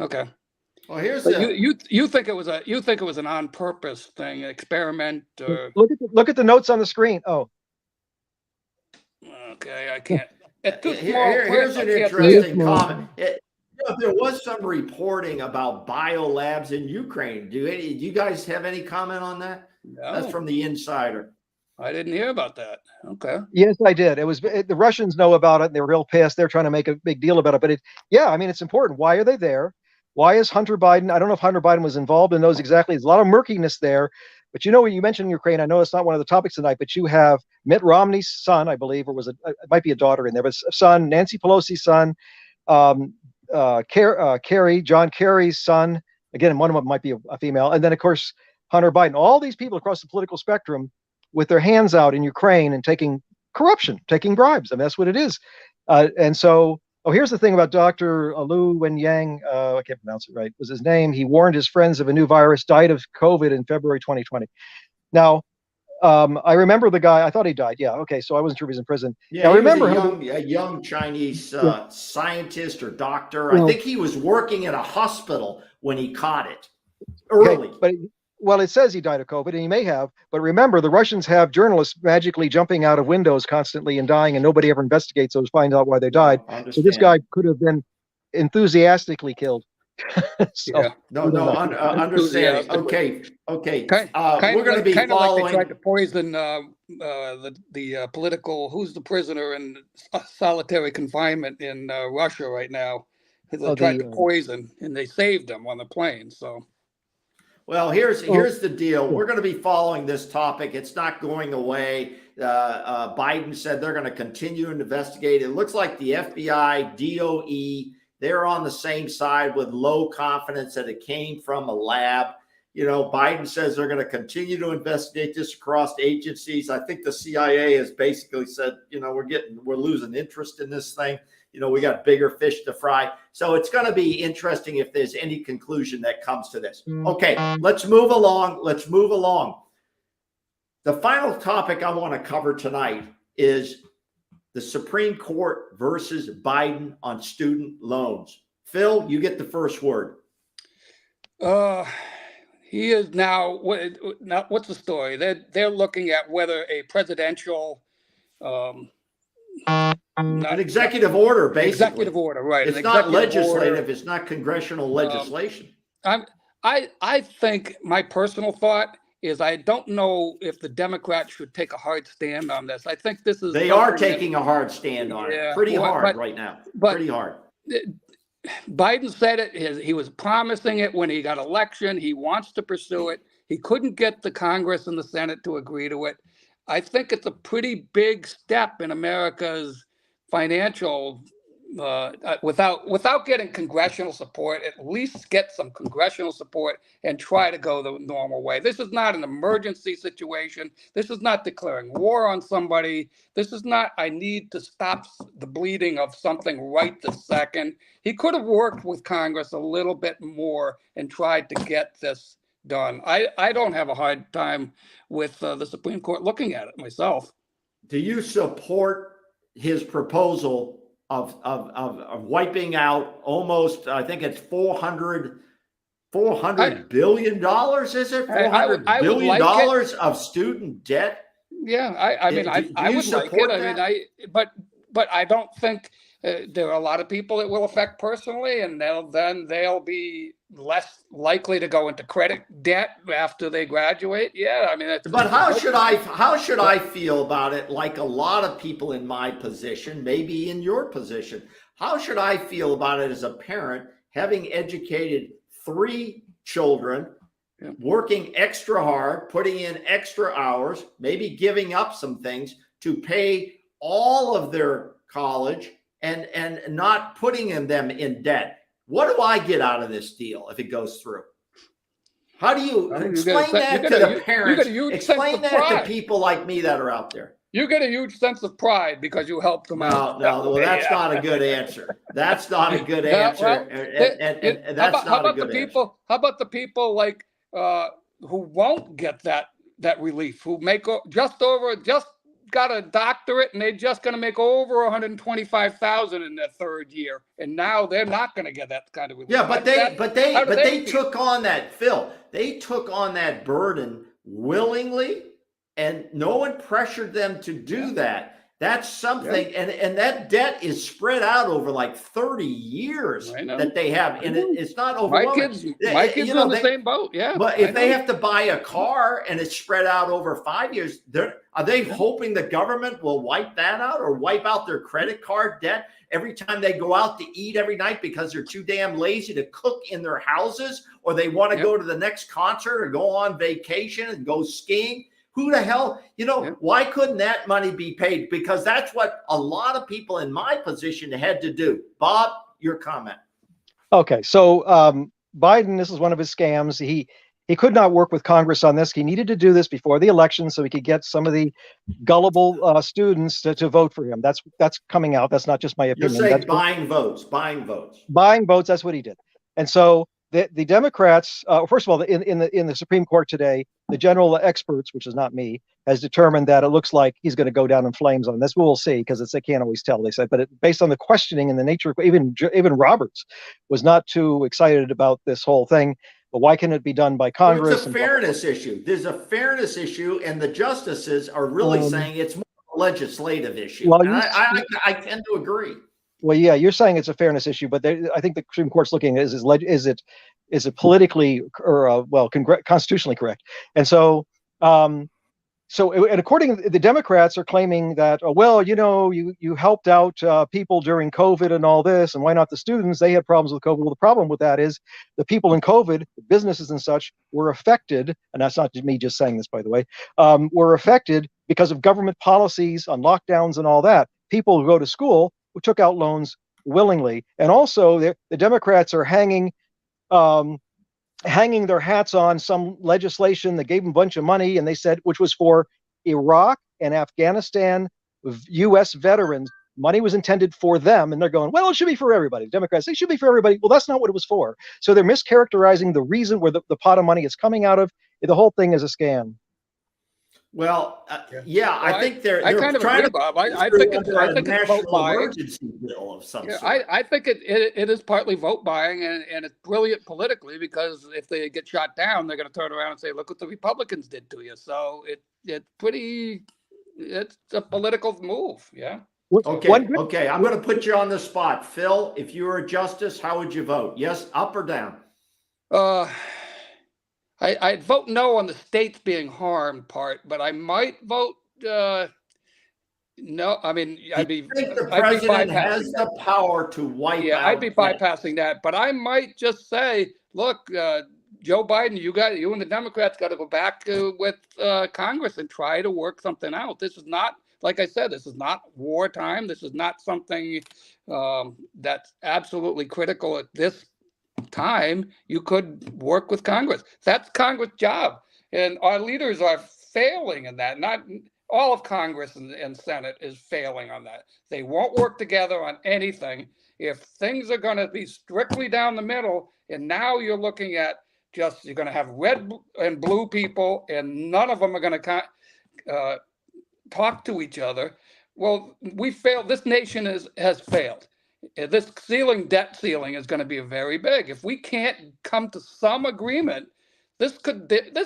Okay. Well, here's you think it was an on purpose thing, an experiment? Or... Look at the notes on the screen. Oh. Okay, I can't. It's too small. Here's an interesting comment. There was some reporting about biolabs in Ukraine. Do you guys have any comment on that? No. That's from the Insider. I didn't hear about that. Okay. Yes, I did. The Russians know about it. And they're real pissed. They're trying to make a big deal about it. But it's important. Why are they there? Why is Hunter Biden? I don't know if Hunter Biden was involved in those exactly. There's a lot of murkiness there. But when you mentioned Ukraine, I know it's not one of the topics tonight, but you have Mitt Romney's son, I believe, or it might be a daughter in there, but son, Nancy Pelosi's son, John Kerry's son. Again, one of them might be a female. And then, of course, Hunter Biden. All these people across the political spectrum with their hands out in Ukraine and taking corruption, taking bribes. I mean, that's what it is. And so, here's the thing about Dr. Lu Wenyang. I can't pronounce it right. Was his name? He warned his friends of a new virus, died of COVID in February 2020. Now, I remember the guy. I thought he died. Yeah. Okay. So I wasn't sure if he was in prison. Yeah. Now, I remember a young Chinese scientist or doctor. I think he was working at a hospital when he caught it early. Okay, but it says he died of COVID, and he may have. But remember, the Russians have journalists magically jumping out of windows constantly and dying, and nobody ever investigates those, finds out why they died. So this guy could have been enthusiastically killed. Understanding. Okay. We're going to be following. Like they tried to poison the political. Who's the prisoner in solitary confinement in Russia right now? They tried to poison, and they saved him on the plane. So. Well, here's the deal. We're going to be following this topic. It's not going away. Biden said they're going to continue to investigate. It looks like the FBI, DOE, they're on the same side with low confidence that it came from a lab. You know, Biden says they're going to continue to investigate this across agencies. I think the CIA has basically said, you know, we're losing interest in this thing. You know, we got bigger fish to fry. So it's going to be interesting if there's any conclusion that comes to this. Okay, let's move along. The final topic I want to cover tonight is the Supreme Court versus Biden on student loans. Phil, you get the first word. He is now, what's the story? They're looking at whether a presidential, an executive order, basically. Executive order, right. It's not legislative. It's not congressional legislation. I think my personal thought is I don't know if the Democrats should take a hard stand on this. I think this is. They are taking a hard stand on it. Pretty hard right now. Pretty hard. Biden said it. He was promising it when he got elected. He wants to pursue it. He couldn't get the Congress and the Senate to agree to it. I think it's a pretty big step in America's financial, without getting congressional support, at least get some congressional support and try to go the normal way. This is not an emergency situation. This is not declaring war on somebody. This is not, I need to stop the bleeding of something right this second. He could have worked with Congress a little bit more and tried to get this done. I don't have a hard time with the Supreme Court looking at it myself. Do you support his proposal of wiping out almost, I think it's $400 billion, is it? $400 billion of student debt? Yeah, I mean, I would like it. That? I mean, but I don't think there are a lot of people it will affect personally, and they'll be less likely to go into credit debt after they graduate. Yeah, I mean, but how should I feel about it? Like a lot of people in my position, maybe in your position, how should I feel about it as a parent, having educated 3 children, working extra hard, putting in extra hours, maybe giving up some things to pay all of their college and not putting them in debt? What do I get out of this deal if it goes through? How do you explain that to the parents? Explain that to people like me that are out there. You get a huge sense of pride because you helped them out. No, well, that's not a good answer. That's not a good answer. And that's not a good answer. How about the people like who won't get that relief, who make just got a doctorate and they're just going to make over $125,000 in their 3rd year, and now they're not going to get that kind of relief. Yeah, but they took on that, Phil. They took on that burden willingly, and no one pressured them to do that. That's something, and that debt is spread out over like 30 years that they have, and it's not overwhelming. My kids are on the same boat, yeah. But if they have to buy a car and it's spread out over 5 years, are they hoping the government will wipe that out or wipe out their credit card debt every time they go out to eat every night because they're too damn lazy to cook in their houses, or they want to go to the next concert or go on vacation and go skiing? Who the hell, why couldn't that money be paid? Because that's what a lot of people in my position had to do. Bob, your comment. Okay, so Biden, this is one of his scams. He could not work with Congress on this. He needed to do this before the election so he could get some of the gullible students to vote for him. That's coming out. That's not just my opinion. You're saying buying votes. Buying votes, that's what he did. And so the Democrats, first of all, in the Supreme Court today, the general experts, which is not me, has determined that it looks like he's going to go down in flames on this. We'll see, because they can't always tell, they said. But based on the questioning and the nature of even Roberts was not too excited about this whole thing. But why can it be done by Congress? Well, it's a fairness issue. There's a fairness issue, and the justices are really saying it's more a legislative issue. Well, I tend to agree. Well, yeah, you're saying it's a fairness issue, but I think the Supreme Court's looking at is it politically or constitutionally correct? And so and according, the Democrats are claiming that, oh, well, you helped out people during COVID and all this, and why not the students? They had problems with COVID. Well, the problem with that is the people in COVID, businesses and such, were affected, and that's not me just saying this, by the way, were affected because of government policies on lockdowns and all that. People who go to school who took out loans willingly, and also the Democrats are hanging their hats on some legislation that gave them a bunch of money, and they said, which was for Iraq and Afghanistan U.S. veterans. Money was intended for them, and they're going, well, it should be for everybody. The Democrats say it should be for everybody. Well, that's not what it was for. So they're mischaracterizing the reason where the pot of money is coming out of. The whole thing is a scam. Well, Well, I think they're I kind of trying agree, to Bob. I think it's a vote national buying. emergency bill of some sort. I think it is partly vote buying, and it's brilliant politically, because if they get shot down, they're going to turn around and say, look what the Republicans did to you. So it's a political move. Yeah. Okay. I'm going to put you on the spot. Phil, if you were a justice, how would you vote? Yes, up or down? I'd vote no on the states being harmed part, but I might vote no. I mean, I think the president has the power to wipe out. I'd be bypassing that, but I might just say, look, Joe Biden, you and the Democrats got to go back with Congress and try to work something out. This is not, like I said, this is not wartime. This is not something that's absolutely critical at this time. You could work with Congress. That's Congress' job, and our leaders are failing in that. Not all of Congress and Senate is failing on that. They won't work together on anything. If things are going to be strictly down the middle, and now you're looking at you're going to have red and blue people, and none of them are going to talk to each other. Well, we failed. This nation has failed. This debt ceiling is going to be very big. If we can't come to some agreement, this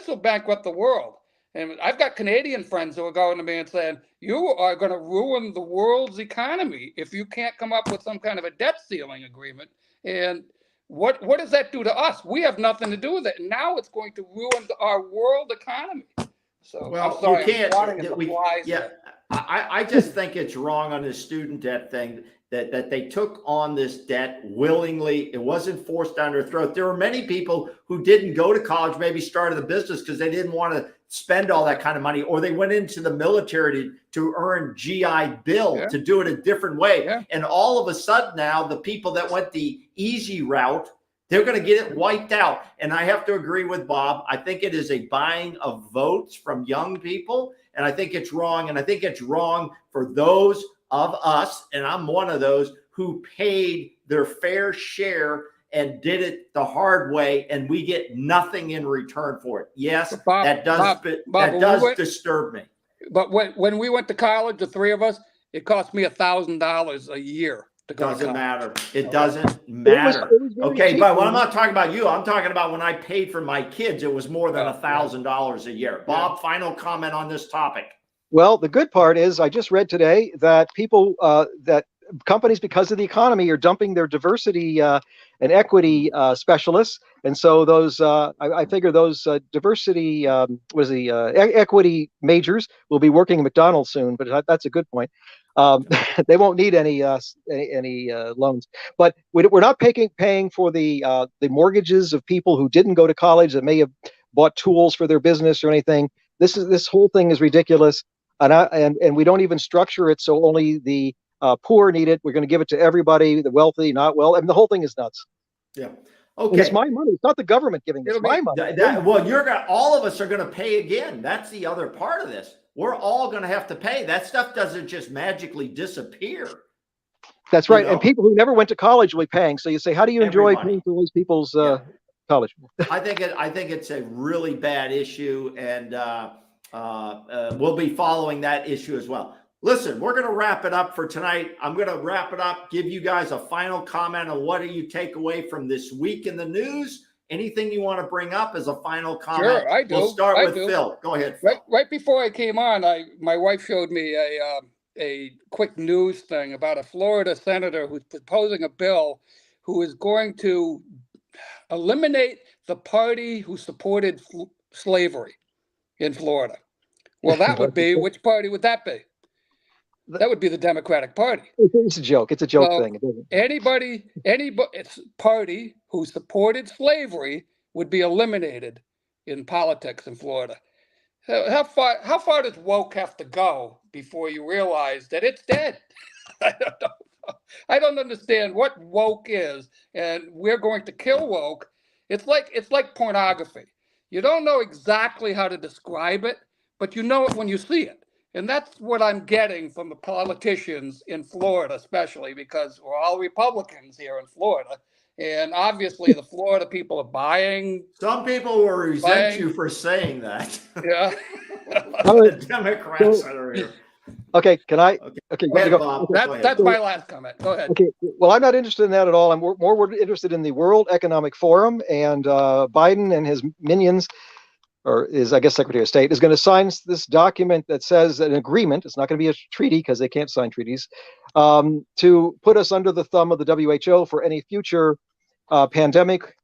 will bankrupt the world. And I've got Canadian friends who are going to me and saying, you are going to ruin the world's economy if you can't come up with some kind of a debt ceiling agreement. And what does that do to us? We have nothing to do with it. And now it's going to ruin our world economy. So, well, I'm sorry, you can't. I just think it's wrong on this student debt thing that they took on this debt willingly. It wasn't forced down their throat. There were many people who didn't go to college, maybe started a business because they didn't want to spend all that kind of money, or they went into the military to earn GI Bill, to do it a different way. Yeah. And all of a sudden now, the people that went the easy route, they're going to get it wiped out. And I have to agree with Bob. I think it is a buying of votes from young people. And I think it's wrong. And I think it's wrong for those of us, and I'm one of those, who paid their fair share and did it the hard way, and we get nothing in return for it. Yes, Bob, that does disturb me. But when we went to college, the three of us, it cost me $1,000 a year. Doesn't matter. It doesn't matter. Okay, but I'm not talking about you. I'm talking about when I paid for my kids, it was more than $1,000 a year. Bob, final comment on this topic. Well, the good part is I just read today that that companies, because of the economy, are dumping their diversity and equity specialists. And so those, I figure those diversity, equity majors will be working at McDonald's soon, but that's a good point. They won't need any loans, but we're not paying for the mortgages of people who didn't go to college that may have bought tools for their business or anything. This whole thing is ridiculous, and we don't even structure it so only the poor need it. We're going to give it to everybody, the wealthy, not well, and the whole thing is nuts. Yeah. Okay. And it's my money. It's not the government giving it. It's my money. All of us are going to pay again. That's the other part of this. We're all going to have to pay. That stuff doesn't just magically disappear. That's right. And people who never went to college will be paying. So you say, how do you enjoy paying for those people's college? I think it's a really bad issue, and we'll be following that issue as well. Listen, we're going to wrap it up for tonight. I'm going to wrap it up, give you guys a final comment on what do you take away from this week in the news. Anything you want to bring up as a final comment? Sure, I do. We'll start with Phil. Go ahead, Phil. Right before I came on, my wife showed me a quick news thing about a Florida senator who's proposing a bill who is going to eliminate the party who supported slavery in Florida. Well, that would be, which party would that be? That would be the Democratic Party. It's a joke. It's a joke So thing. anybody, it's party who supported slavery would be eliminated in politics in Florida. How far does woke have to go before you realize that it's dead? I don't know. I don't understand what woke is, and we're going to kill woke. It's like pornography. You don't know exactly how to describe it, but you know it when you see it. And that's what I'm getting from the politicians in Florida, especially because we're all Republicans here in Florida. And obviously the Florida people are buying. Some people will resent you for saying that. Yeah. The Democrats that are here. Okay, can I? Okay, Go ahead, go. Bob. Okay. Go ahead. That's my last comment. Go ahead. Okay, well, I'm not interested in that at all. I'm more interested in the World Economic Forum, and Biden and his minions, or his, I guess, Secretary of State, is going to sign this document that says an agreement. It's not going to be a treaty because they can't sign treaties, to put us under the thumb of the WHO for any future pandemic,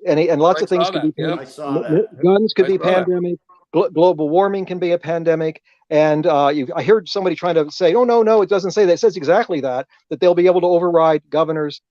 and lots of things could be. Yeah. I saw that. Guns could be I saw that. pandemic. Global warming can be a pandemic. And I heard somebody trying to say, oh, no, it doesn't say that. It says exactly that they'll be able to override governors,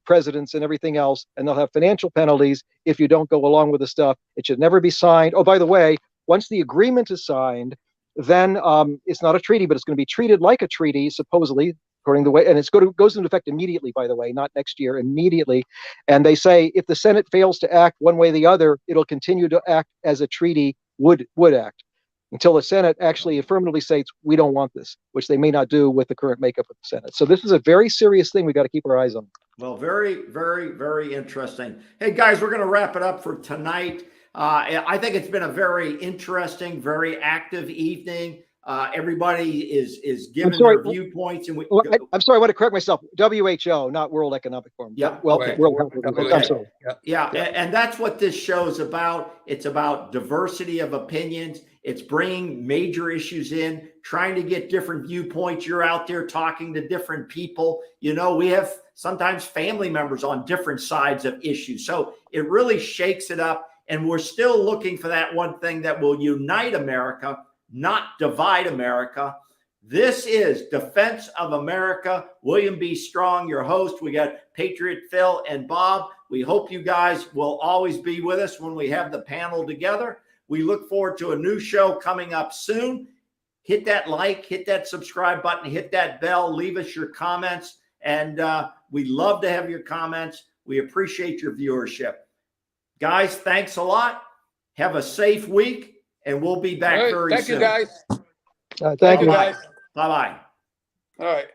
presidents, and everything else, and they'll have financial penalties if you don't go along with the stuff. It should never be signed. Oh, by the way, once the agreement is signed, then it's not a treaty, but it's going to be treated like a treaty, supposedly, according to the way, and goes into effect immediately, by the way, not next year, immediately. And they say if the Senate fails to act one way or the other, it'll continue to act as a treaty would act, until the Senate actually affirmatively states, we don't want this, which they may not do with the current makeup of the Senate. So this is a very serious thing we got to keep our eyes on. Well, very, very, very interesting. Hey, guys, we're going to wrap it up for tonight. I think it's been a very interesting, very active evening. Everybody is giving their viewpoints. And I'm sorry, I want to correct myself. WHO, not World Economic Forum. Yeah. Well, Okay. World Health Organization. I'm sorry. Yeah, and that's what this show is about. It's about diversity of opinions. It's bringing major issues in, trying to get different viewpoints. You're out there talking to different people. You know, we have sometimes family members on different sides of issues. So it really shakes it up. And we're still looking for that one thing that will unite America, not divide America. This is Defense of America. William B. Strong, your host. We got Patriot Phil and Bob. We hope you guys will always be with us when we have the panel together. We look forward to a new show coming up soon. Hit that like, hit that subscribe button, hit that bell, leave us your comments. And we love to have your comments. We appreciate your viewership. Guys, thanks a lot. Have a safe week, and we'll be back very soon. Thank you, guys. Thank you. guys. Bye-bye. All right.